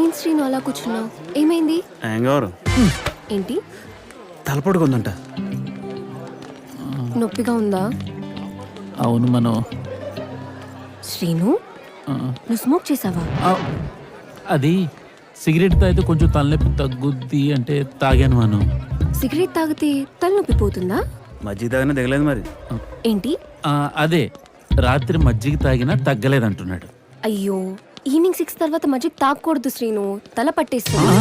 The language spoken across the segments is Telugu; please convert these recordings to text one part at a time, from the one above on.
ఏం శ్రీను అలా కూర్చున్నావు? ఏమైంది? ఏంటి? తలపడుకుందంట. నొప్పిగా ఉందా? అవును మనో. శ్రీను నువ్వు స్మోక్ చేసావా? అది సిగరెట్ తాగితే కొంచెం తలనొప్పి తగ్గుద్ది అంటే తాగాను మనం. సిగరెట్ తాగితే తలనొప్పి పోతుందా? మజ్జిగ తాగినా దిగలేదు మరి. ఏంటి? అదే రాత్రి మజ్జిగ తాగినా తగ్గలేదంటున్నాడు. అయ్యో, ఈవినింగ్ 6 తర్వాత మజ్జిగ తాగకూడదు శ్రీను, తల పట్టేస్తుంది.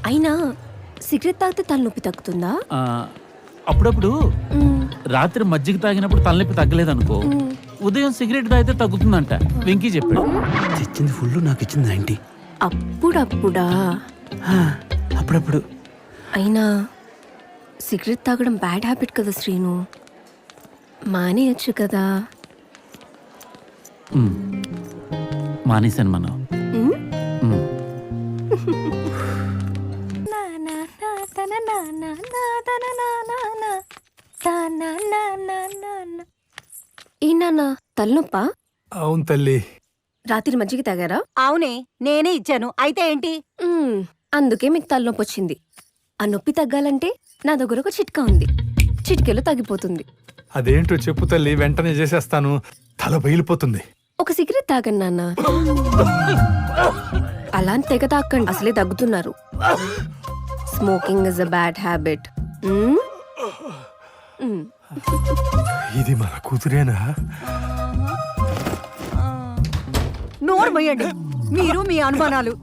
అయినా సిగరెట్ తాగితే తలనొప్పి తగ్గుతుందా? అప్పుడప్పుడు రాత్రి మజ్జిగ తాగినప్పుడు తలనొప్పి తగ్గలేదనుకో, ఉదయం సిగరెట్ తాగితే తగ్గుతుందంట. వెంకీ చెప్పాడు. తెచ్చింది ఫుల్, నాకు ఇచ్చింది 90. అప్పుడప్పుడా? అప్పుడప్పుడు. అయినా సిగరెట్ తాగడం బ్యాడ్ హ్యాబిట్ కదా శ్రీను, మానేయచ్చు కదా. మానేశాను మనం. ఏ నాన్న, తలనొప్పా? అవును తల్లి. రాత్రి మజ్జిగ తాగారా? అవునే, నేనే ఇచ్చాను. అయితే ఏంటి? అందుకే మీకు తలనొప్పి వచ్చింది. ఆ నొప్పి తగ్గాలంటే నా దగ్గర ఒక చిట్కా ఉంది. చిటికెలో తగ్గిపోతుంది. అదేంటో చెప్పు తల్లి, వెంటనే చేసేస్తాను. తల బయలిపోతుంది. ఒక సిగరెట్ తాగండి నాన్న. అలా అని తెగ తాకండి, అసలే తగ్గుతున్నారు. Smoking is a bad habit. ఇది మన కూతురేనా? నోరు మొయ్యండి మీరు, మీ అనుమానాలు.